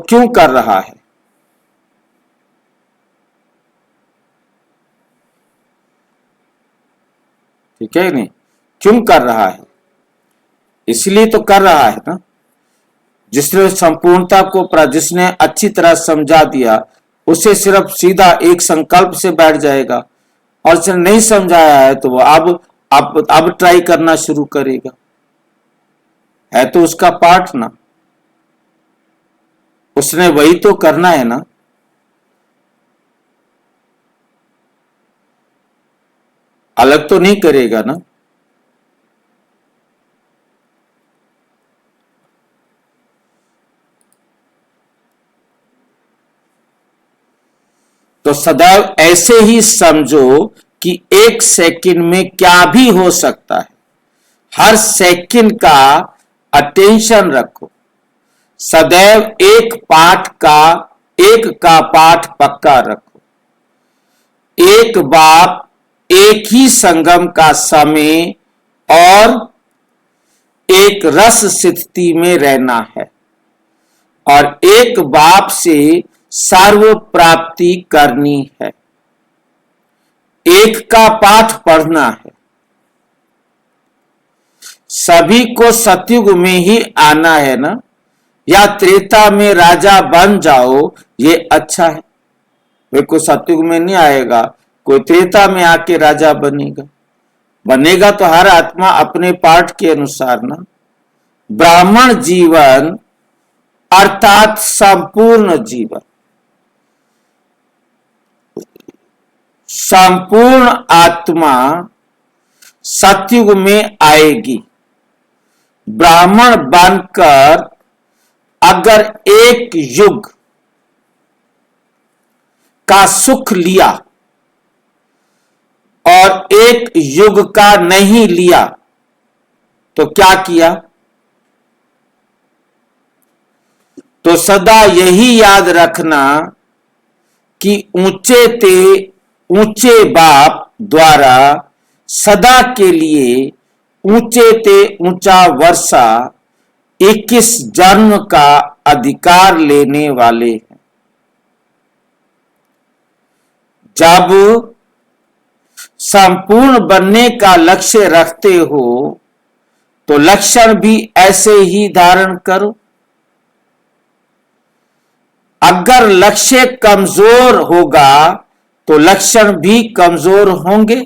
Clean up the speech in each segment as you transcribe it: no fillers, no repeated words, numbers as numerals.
क्यों कर रहा है? ठीक है नहीं? क्यों कर रहा है? इसलिए तो कर रहा है ना। जिसने संपूर्णता को जिसने अच्छी तरह समझा दिया, उसे सिर्फ सीधा एक संकल्प से बैठ जाएगा, और जिसने नहीं समझाया है तो वो अब ट्राई करना शुरू करेगा। है तो उसका पार्ट ना, उसने वही तो करना है ना। अलग तो नहीं करेगा ना। तो सदैव ऐसे ही समझो कि एक सेकंड में क्या भी हो सकता है। हर सेकंड का अटेंशन रखो। सदैव एक का पाठ पक्का रखो। एक बाप, एक ही संगम का समय और एक रस स्थिति में रहना है, और एक बाप से सर्व प्राप्ति करनी है। एक का पाठ पढ़ना है। सभी को सतयुग में ही आना है ना, या त्रेता में राजा बन जाओ, ये अच्छा है। वे कोई सतयुग में नहीं आएगा, कोई त्रेता में आके राजा बनेगा तो हर आत्मा अपने पाठ के अनुसार ना। ब्राह्मण जीवन अर्थात संपूर्ण जीवन, संपूर्ण आत्मा सतयुग में आएगी। ब्राह्मण बनकर अगर एक युग का सुख लिया और एक युग का नहीं लिया तो क्या किया? तो सदा यही याद रखना कि ऊंचे बाप द्वारा सदा के लिए ऊंचे ते ऊंचा वर्षा 21 जन्म का अधिकार लेने वाले हैं। जब संपूर्ण बनने का लक्ष्य रखते हो तो लक्षण भी ऐसे ही धारण करो। अगर लक्ष्य कमजोर होगा तो लक्षण भी कमजोर होंगे।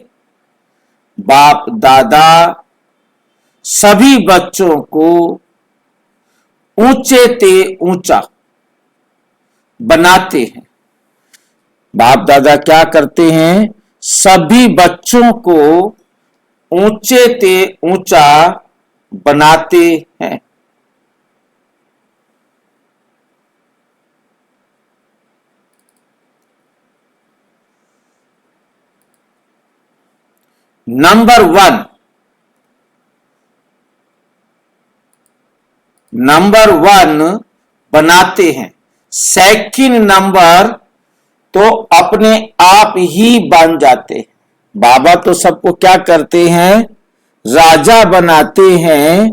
बाप दादा सभी बच्चों को ऊंचे ते ऊंचा बनाते हैं। बाप दादा क्या करते हैं? सभी बच्चों को ऊंचे ते ऊंचा बनाते हैं। नंबर वन बनाते हैं। सेकंड नंबर तो अपने आप ही बन जाते हैं। बाबा तो सबको क्या करते हैं? राजा बनाते हैं,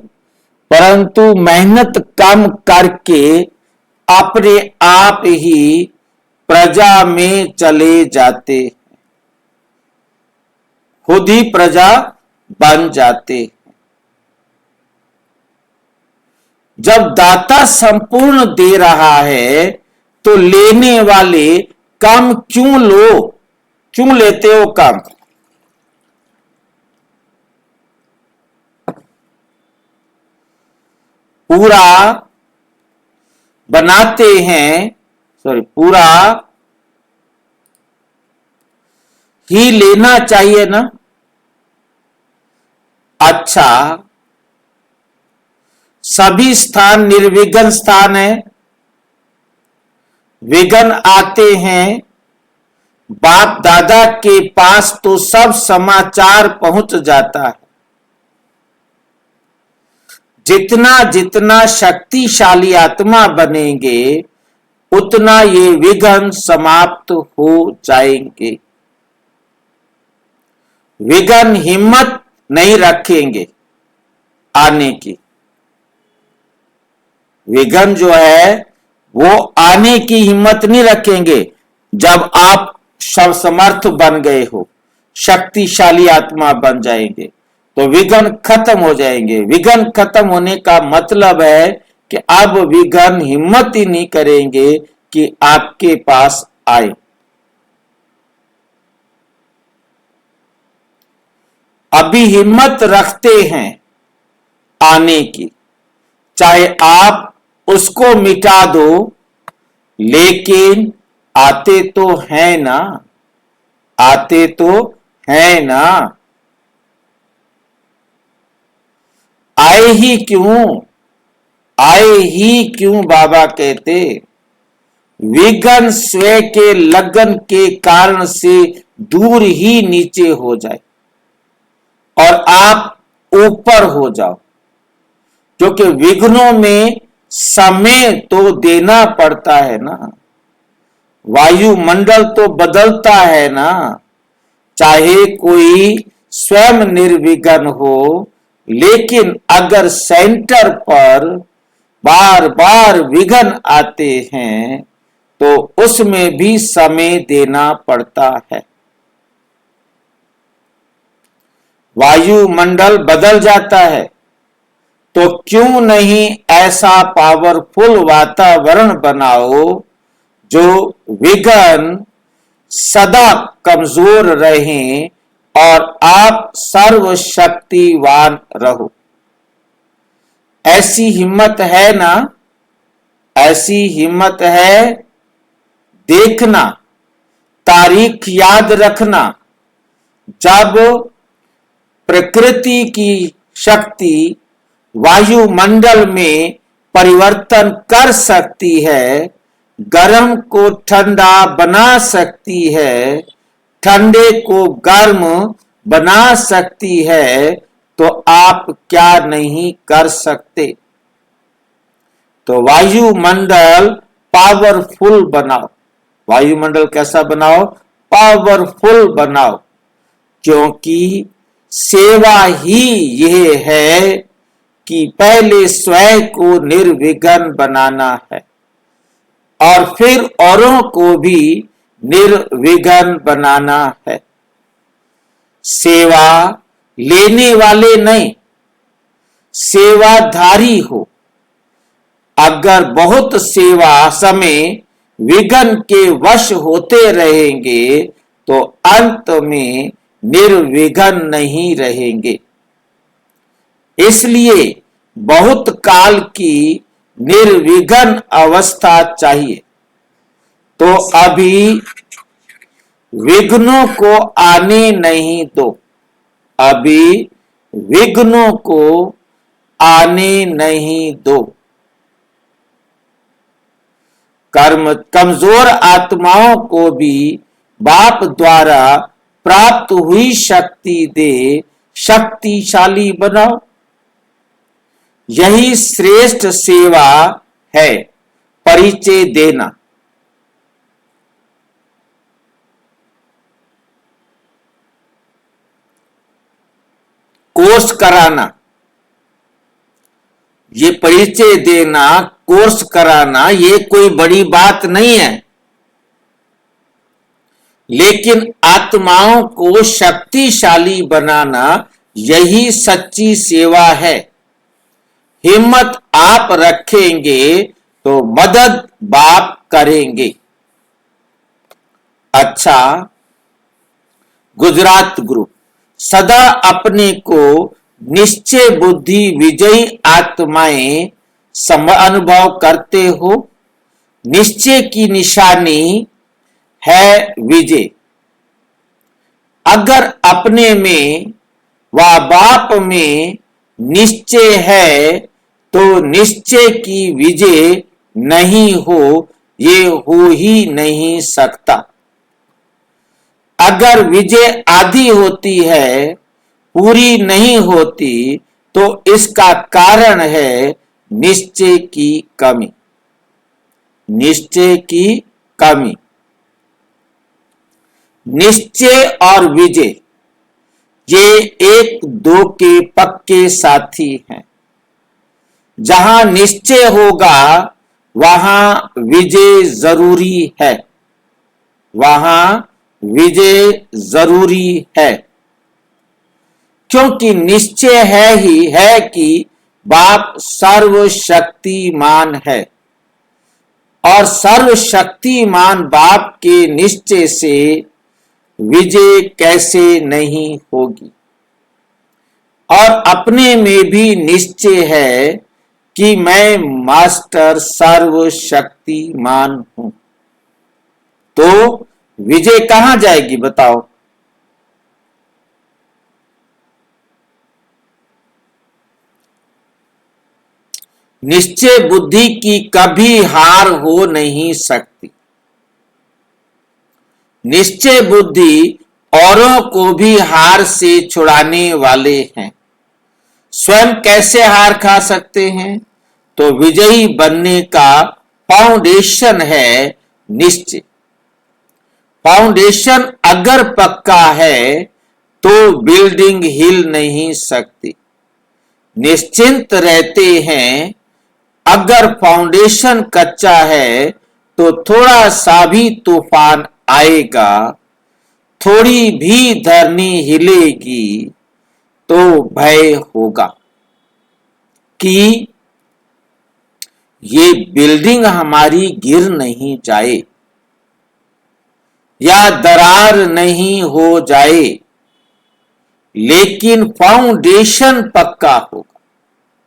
परंतु मेहनत कम करके अपने आप ही प्रजा में चले जाते, खुद ही प्रजा बन जाते। जब दाता संपूर्ण दे रहा है तो लेने वाले कम क्यों लेते हो कम? पूरा बनाते हैं, पूरा ही लेना चाहिए ना। अच्छा, सभी स्थान निर्विघ्न स्थान है। विघ्न आते हैं, बाप दादा के पास तो सब समाचार पहुंच जाता है। जितना जितना शक्तिशाली आत्मा बनेंगे उतना ये विघ्न समाप्त हो जाएंगे। विघ्न हिम्मत नहीं रखेंगे आने की। विघ्न जो है वो आने की हिम्मत नहीं रखेंगे जब आप सर्वसमर्थ बन गए हो, शक्तिशाली आत्मा बन जाएंगे तो विघ्न खत्म हो जाएंगे। विघ्न खत्म होने का मतलब है कि अब विघ्न हिम्मत ही नहीं करेंगे कि आपके पास आए। अभी हिम्मत रखते हैं आने की, चाहे आप उसको मिटा दो, लेकिन आते तो हैं ना, आते तो हैं ना। आए ही क्यों, आए ही क्यों बाबा कहते, विघ्न स्वयं के लगन के कारण से दूर ही नीचे हो जाए और आप ऊपर हो जाओ, क्योंकि विघ्नों में समय तो देना पड़ता है ना, वायुमंडल तो बदलता है ना। चाहे कोई स्वयं निर्विघ्न हो, लेकिन अगर सेंटर पर बार बार विघ्न आते हैं तो उसमें भी समय देना पड़ता है। वायुमंडल बदल जाता है तो क्यों नहीं ऐसा पावरफुल वातावरण बनाओ जो विघ्न सदा कमजोर रहें और आप सर्वशक्तिवान रहो। ऐसी हिम्मत है ना, ऐसी हिम्मत है। देखना, तारीख याद रखना, जब प्रकृति की शक्ति वायुमंडल में परिवर्तन कर सकती है, गर्म को ठंडा बना सकती है, ठंडे को गर्म बना सकती है, तो आप क्या नहीं कर सकते। तो वायुमंडल पावरफुल बनाओ। वायुमंडल कैसा बनाओ? पावरफुल बनाओ, क्योंकि सेवा ही यह है कि पहले स्वयं को निर्विघ्न बनाना है और फिर औरों को भी निर्विघ्न बनाना है। सेवा लेने वाले नहीं, सेवाधारी हो। अगर बहुत सेवा समय विघ्न के वश होते रहेंगे तो अंत में निर्विघ्न नहीं रहेंगे। इसलिए बहुत काल की निर्विघ्न अवस्था चाहिए। तो अभी विघ्नों को आने नहीं दो, अभी विघ्नों को आने नहीं दो। कर्म कमजोर आत्माओं को भी बाप द्वारा प्राप्त हुई शक्ति दे शक्तिशाली बनाओ। यही श्रेष्ठ सेवा है, परिचय देना। कोर्स कराना, ये परिचय देना, कोर्स कराना, ये कोई बड़ी बात नहीं है, लेकिन आत्माओं को शक्तिशाली बनाना यही सच्ची सेवा है। हिम्मत आप रखेंगे तो मदद बाप करेंगे। अच्छा, गुजरात ग्रुप सदा अपने को निश्चय बुद्धि विजयी आत्माएं अनुभव करते हो। निश्चय की निशानी है विजय। अगर अपने में व बाप में निश्चय है तो निश्चय की विजय नहीं हो, ये हो ही नहीं सकता। अगर विजय आधी होती है, पूरी नहीं होती, तो इसका कारण है निश्चय की कमी। निश्चय की कमी। निश्चय और विजय ये एक दो के पक्के साथी हैं। जहां निश्चय होगा वहां विजय जरूरी है, वहां विजय जरूरी है, क्योंकि निश्चय है ही है कि बाप सर्वशक्तिमान है और सर्वशक्तिमान बाप के निश्चय से विजय कैसे नहीं होगी। और अपने में भी निश्चय है कि मैं मास्टर सर्वशक्तिमान हूं, तो विजय कहां जाएगी बताओ। निश्चय बुद्धि की कभी हार हो नहीं सकती। निश्चय बुद्धि औरों को भी हार से छुड़ाने वाले हैं। स्वयं कैसे हार खा सकते हैं? तो विजयी बनने का फाउंडेशन है निश्चय। फाउंडेशन अगर पक्का है तो बिल्डिंग हिल नहीं सकती। निश्चिंत रहते हैं। अगर फाउंडेशन कच्चा है तो थोड़ा सा भी तूफान आएगा, थोड़ी भी धरनी हिलेगी तो भय होगा कि ये बिल्डिंग हमारी गिर नहीं जाए या दरार नहीं हो जाए, लेकिन फाउंडेशन पक्का होगा।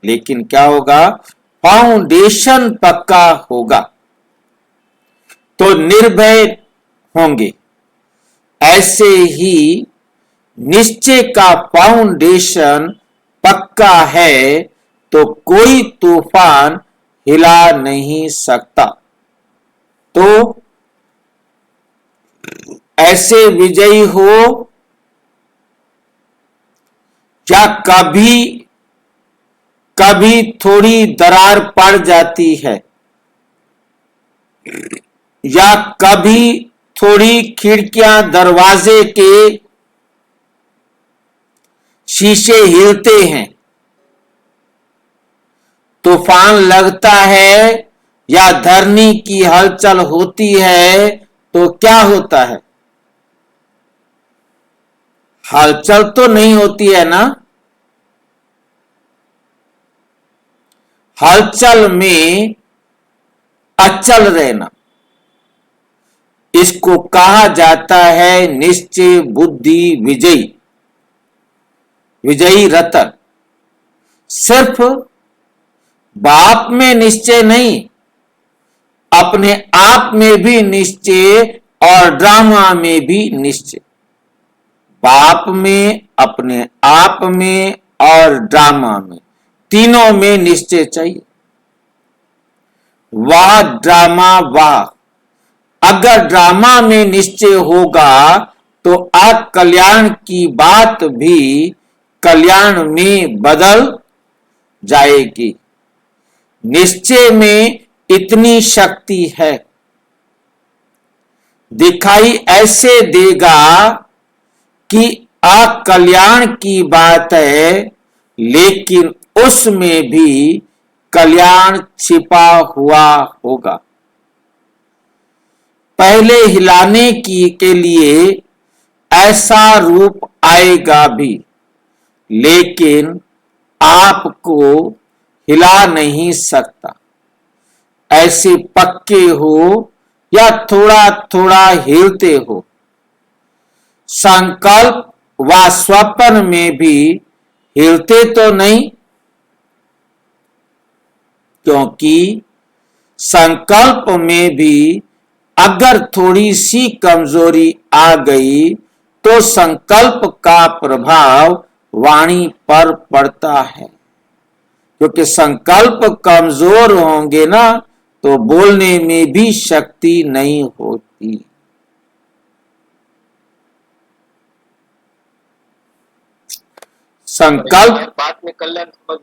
लेकिन क्या होगा? फाउंडेशन पक्का होगा तो निर्भय होंगे। ऐसे ही निश्चय का फाउंडेशन पक्का है तो कोई तूफान हिला नहीं सकता। तो ऐसे विजयी हो या कभी कभी थोड़ी दरार पड़ जाती है या कभी थोड़ी खिड़कियां दरवाजे के शीशे हिलते हैं, तूफान लगता है या धरनी की हलचल होती है तो क्या होता है? हलचल तो नहीं होती है ना। हलचल में अचल रहना, इसको कहा जाता है निश्चय बुद्धि विजयी, विजयी रतन। सिर्फ बाप में निश्चय नहीं, अपने आप में भी निश्चय और ड्रामा में भी निश्चय। बाप में, अपने आप में और ड्रामा में, तीनों में निश्चय चाहिए। वाह ड्रामा वाह। अगर ड्रामा में निश्चय होगा तो अकल्याण की बात भी कल्याण में बदल जाएगी। निश्चय में इतनी शक्ति है, दिखाई ऐसे देगा कि अकल्याण की बात है, लेकिन उसमें भी कल्याण छिपा हुआ होगा। पहले हिलाने के लिए ऐसा रूप आएगा भी, लेकिन आपको हिला नहीं सकता। ऐसे पक्के हो या थोड़ा थोड़ा हिलते हो। संकल्प व स्वप्न में भी हिलते तो नहीं, क्योंकि संकल्प में भी अगर थोड़ी सी कमजोरी आ गई तो संकल्प का प्रभाव वाणी पर पड़ता है। क्योंकि संकल्प कमजोर होंगे ना तो बोलने में भी शक्ति नहीं होती। संकल्प बात में कल्याण समझ,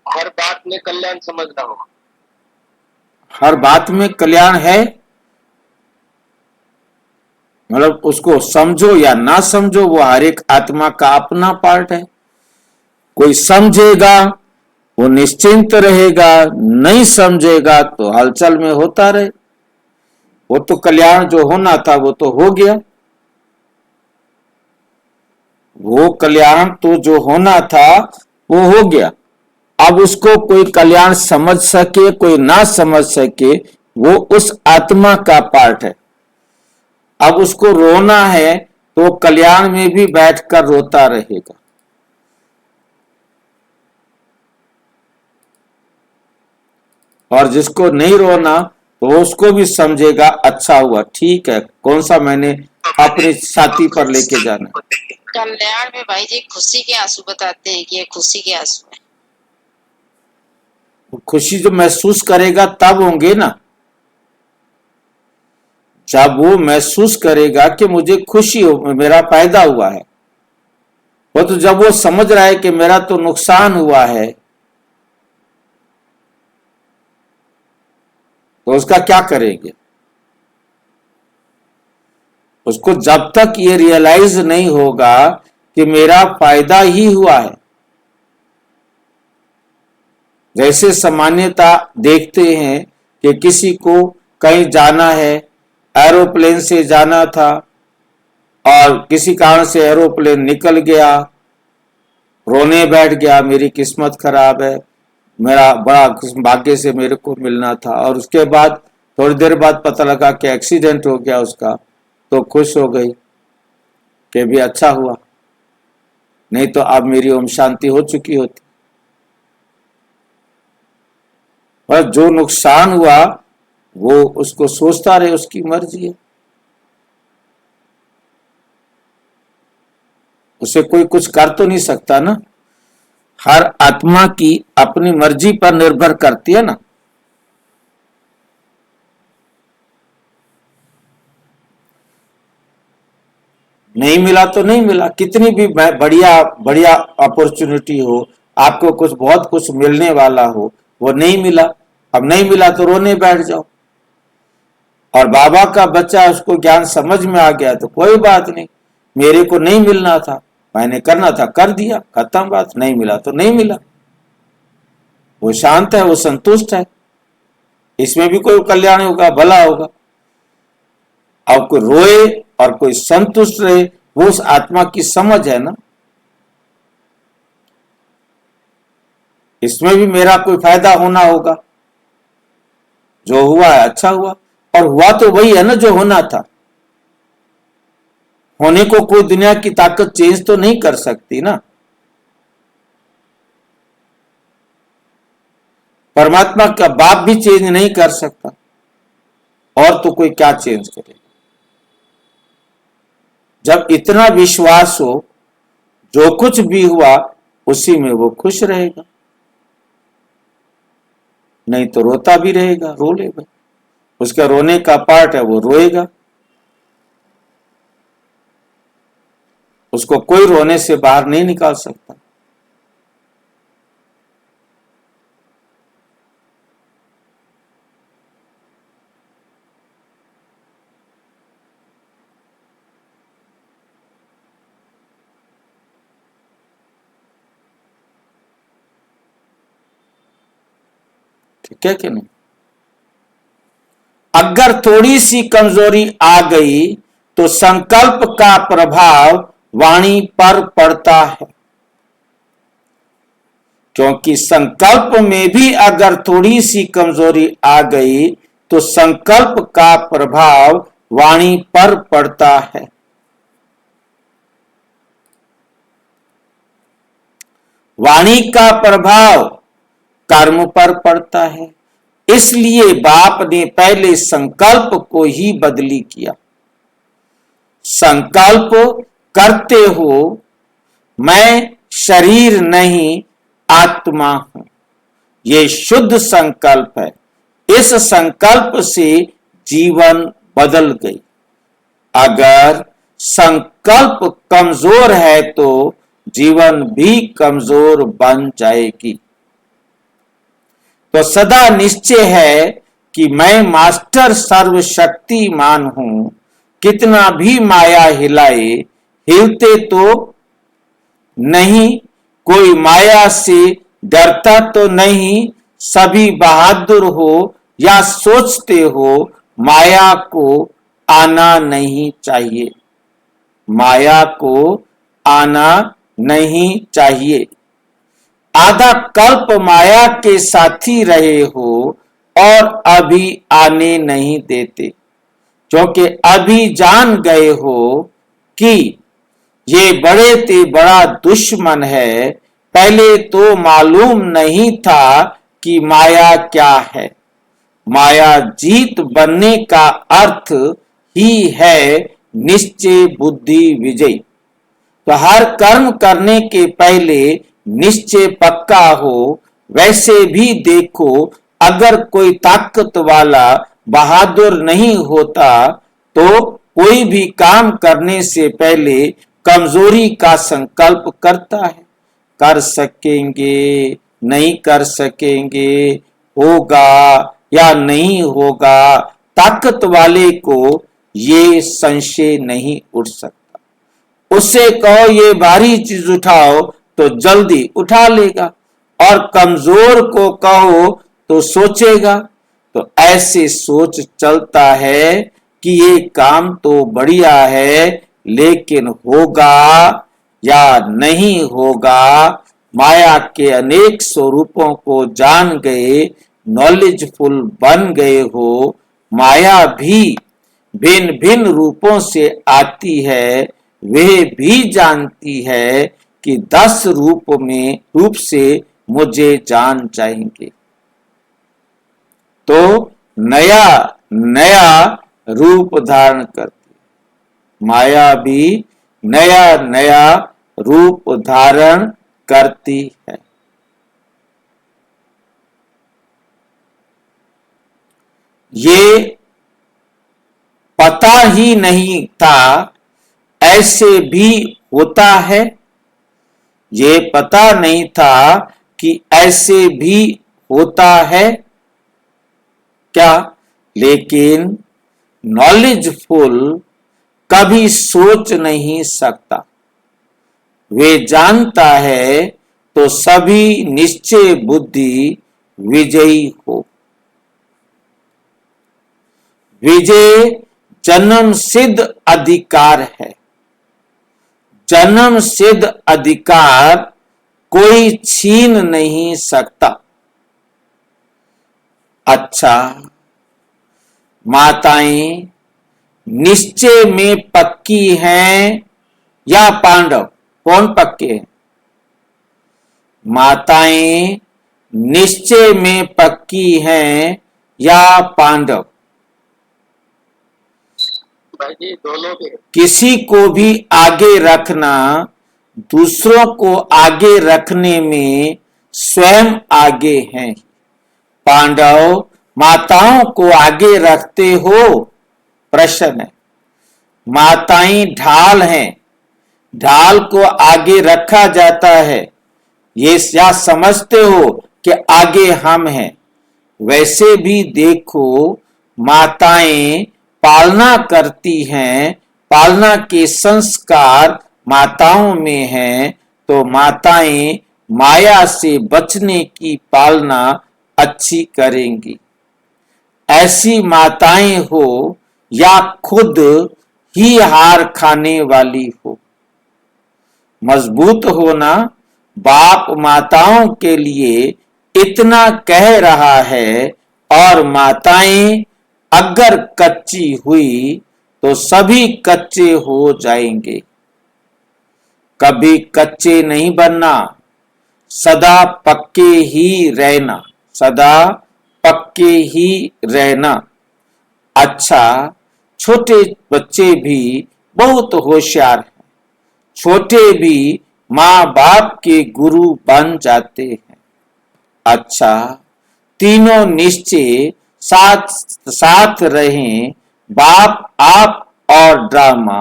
हर बात में कल्याण समझना होगा। हर बात में कल्याण है, मतलब उसको समझो या ना समझो, वो हर एक आत्मा का अपना पार्ट है। कोई समझेगा वो निश्चिंत रहेगा, नहीं समझेगा तो हलचल में होता रहे। वो तो कल्याण जो होना था वो तो हो गया, वो कल्याण तो जो होना था वो हो गया। अब उसको कोई कल्याण समझ सके कोई ना समझ सके, वो उस आत्मा का पार्ट है। अब उसको रोना है तो कल्याण में भी बैठकर रोता रहेगा। और जिसको नहीं रोना तो उसको भी समझेगा, अच्छा हुआ, ठीक है, कौन सा मैंने अपने साथी पर लेके जाना। कल्याण में भाई जी खुशी के आंसू बताते हैं कि ये खुशी के आंसू है। खुशी जो महसूस करेगा तब होंगे ना, जब वो महसूस करेगा कि मुझे खुशी हो, मेरा फायदा हुआ है। वो तो जब वो समझ रहा है कि मेरा तो नुकसान हुआ है, तो उसका क्या करेंगे? उसको जब तक ये रियलाइज नहीं होगा कि मेरा फायदा ही हुआ है। जैसे सामान्यता देखते हैं कि किसी को कहीं जाना है, एरोप्लेन से जाना था और किसी कारण से एरोप्लेन निकल गया, रोने बैठ गया, मेरी किस्मत खराब है, मेरा बड़ा भाग्य से मेरे को मिलना था। और उसके बाद थोड़ी देर बाद पता लगा कि एक्सीडेंट हो गया उसका, तो खुश हो गई कि भी अच्छा हुआ, नहीं तो अब मेरी ओम शांति हो चुकी होती। और जो नुकसान हुआ वो उसको सोचता रहे, उसकी मर्जी है, उसे कोई कुछ कर तो नहीं सकता ना। हर आत्मा की अपनी मर्जी पर निर्भर करती है ना। नहीं मिला तो नहीं मिला, कितनी भी बढ़िया बढ़िया अपॉर्चुनिटी हो, आपको कुछ बहुत कुछ मिलने वाला हो, वो नहीं मिला। अब नहीं मिला तो रोने बैठ जाओ। और बाबा का बच्चा, उसको ज्ञान समझ में आ गया तो कोई बात नहीं, मेरे को नहीं मिलना था, मैंने करना था कर दिया, खत्म बात। नहीं मिला तो नहीं मिला, वो शांत है, वो संतुष्ट है, इसमें भी कोई कल्याण होगा, भला होगा। अब कोई रोए और कोई संतुष्ट रहे, वो उस आत्मा की समझ है ना। इसमें भी मेरा कोई फायदा होना होगा, जो हुआ है अच्छा हुआ। और हुआ तो वही है ना जो होना था। होने को कोई दुनिया की ताकत चेंज तो नहीं कर सकती ना। परमात्मा का बाप भी चेंज नहीं कर सकता, और तो कोई क्या चेंज करे। जब इतना विश्वास हो, जो कुछ भी हुआ उसी में वो खुश रहेगा, नहीं तो रोता भी रहेगा, रो लेगा, उसका रोने का पार्ट है, वो रोएगा। उसको कोई रोने से बाहर नहीं निकाल सकता। ठीक है कि नहीं? अगर थोड़ी सी कमजोरी आ गई तो संकल्प का प्रभाव वाणी पर पड़ता है, क्योंकि संकल्प में भी अगर थोड़ी सी कमजोरी आ गई तो संकल्प का प्रभाव वाणी पर पड़ता है। वाणी का प्रभाव कर्म पर पड़ता है, इसलिए बाप ने पहले संकल्प को ही बदली किया। संकल्प करते हो मैं शरीर नहीं आत्मा हूं, ये शुद्ध संकल्प है। इस संकल्प से जीवन बदल गई। अगर संकल्प कमजोर है तो जीवन भी कमजोर बन जाएगी। तो सदा निश्चय है कि मैं मास्टर सर्वशक्तिमान हूं, कितना भी माया हिलाए हिलते तो नहीं, कोई माया से डरता तो नहीं, सभी बहादुर हो या सोचते हो माया को आना नहीं चाहिए, माया को आना नहीं चाहिए। आधा कल्प माया के साथी रहे हो और अभी आने नहीं देते, क्योंकि अभी जान गए हो कि ये बड़े ते बड़ा दुश्मन है। पहले तो मालूम नहीं था कि माया क्या है। माया जीत बनने का अर्थ ही है निश्चय बुद्धि विजय। तो हर कर्म करने के पहले निश्चय पक्का हो। वैसे भी देखो, अगर कोई ताकत वाला बहादुर नहीं होता तो कोई भी काम करने से पहले कमजोरी का संकल्प करता है। कर सकेंगे, नहीं कर सकेंगे, होगा या नहीं होगा। ताकत वाले को ये संशय नहीं उठ सकता। उससे कहो ये भारी चीज उठाओ तो जल्दी उठा लेगा, और कमजोर को कहो तो सोचेगा। तो ऐसे सोच चलता है कि ये काम तो बढ़िया है, लेकिन होगा या नहीं होगा। माया के अनेक स्वरूपों को जान गए, नॉलेजफुल बन गए हो। माया भी भिन्न भिन्न रूपों से आती है। वह भी जानती है कि 10 रूप से मुझे जान जाएंगे, तो नया नया रूप धारण करती। माया भी नया नया रूप धारण करती है। ये पता ही नहीं था ऐसे भी होता है। ये पता नहीं था कि ऐसे भी होता है क्या। लेकिन नॉलेजफुल कभी सोच नहीं सकता। वे जानता है तो सभी निश्चय बुद्धि विजयी हो। विजय जन्म सिद्ध अधिकार है। जन्म सिद्ध अधिकार कोई छीन नहीं सकता। अच्छा, माताएं निश्चय में पक्की हैं या पांडव? कौन पक्के हैं? माताएं निश्चय में पक्की हैं या पांडव? भाई जी दोनों के। किसी को भी आगे रखना, दूसरों को आगे रखने में स्वयं आगे हैं। पांडव माताओं को आगे रखते हो? प्रश्न है। माताएं ढाल हैं, ढाल को आगे रखा जाता है। ये क्या समझते हो कि आगे हम हैं? वैसे भी देखो, माताएं पालना करती हैं, पालना के संस्कार माताओं में हैं, तो माताएं माया से बचने की पालना अच्छी करेंगी। ऐसी माताएं हो या खुद ही हार खाने वाली हो। मजबूत होना बाप माताओं के लिए इतना कह रहा है, और माताएं अगर कच्ची हुई तो सभी कच्चे हो जाएंगे। कभी कच्चे नहीं बनना, सदा पक्के ही रहना, सदा पक्के ही रहना। अच्छा, छोटे बच्चे भी बहुत होशियार हैं। छोटे भी माँ बाप के गुरु बन जाते हैं। अच्छा, तीनों निश्चय साथ साथ रहें, बाप आप और ड्रामा।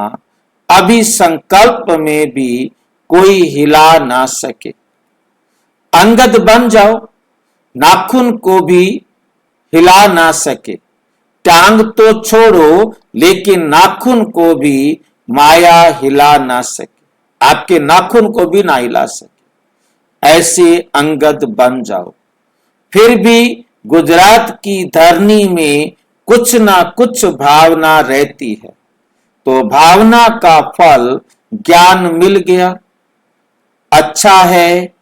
अभी संकल्प में भी कोई हिला ना सके। अंगद बन जाओ, नाखून को भी हिला ना सके। टांग तो छोड़ो, लेकिन नाखून को भी माया हिला ना सके। आपके नाखून को भी ना हिला सके। ऐसे अंगद बन जाओ। फिर भी गुजरात की धरनी में कुछ ना कुछ भावना रहती है, तो भावना का फल ज्ञान मिल गया। अच्छा है,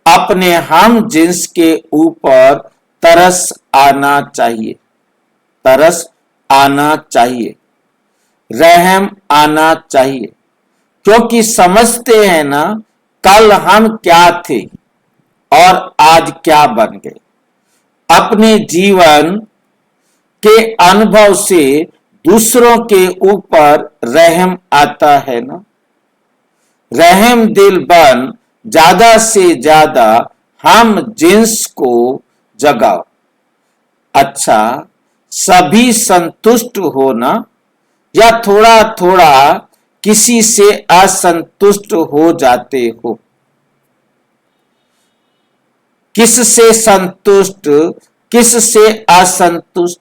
अपने हम जिन्स के ऊपर तरस आना चाहिए, तरस आना चाहिए, रहम आना चाहिए, क्योंकि समझते हैं ना कल हम क्या थे और आज क्या बन गए। अपने जीवन के अनुभव से दूसरों के ऊपर रहम आता है ना। रहम दिल बन ज्यादा से ज्यादा हम जिन्स को जगाओ। अच्छा, सभी संतुष्ट हो ना, या थोड़ा थोड़ा किसी से असंतुष्ट हो जाते हो? किससे संतुष्ट, किससे असंतुष्ट?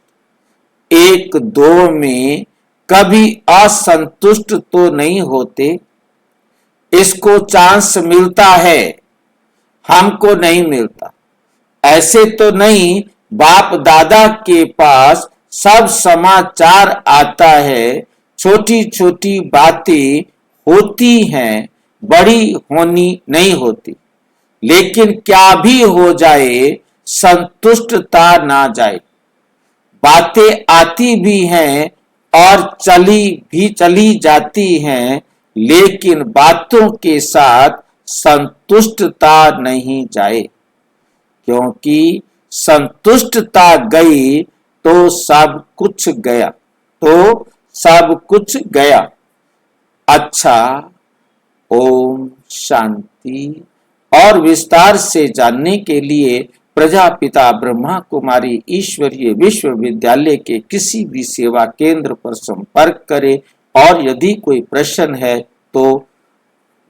एक दो में कभी असंतुष्ट तो नहीं होते? इसको चांस मिलता है, हमको नहीं मिलता। ऐसे तो नहीं बाप दादा के पास सब समाचार आता है, छोटी छोटी बातें होती हैं, बड़ी होनी नहीं होती। लेकिन क्या भी हो जाए, संतुष्टता ना जाए। बातें आती भी हैं और चली जाती हैं, लेकिन बातों के साथ संतुष्टता नहीं जाए, क्योंकि संतुष्टता गई तो सब कुछ गया, तो सब कुछ गया। अच्छा, ओम शांति। और विस्तार से जानने के लिए प्रजापिता ब्रह्मा कुमारी ईश्वरीय विश्वविद्यालय के किसी भी सेवा केंद्र पर संपर्क करें। और यदि कोई प्रश्न है तो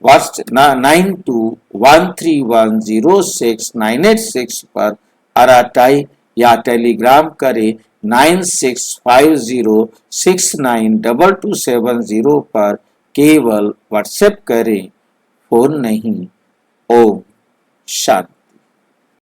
WhatsApp 9213106986 पर अराटाई या टेलीग्राम करें। 9650692270 पर केवल व्हाट्सएप करें, फोन नहीं। ओम शांति।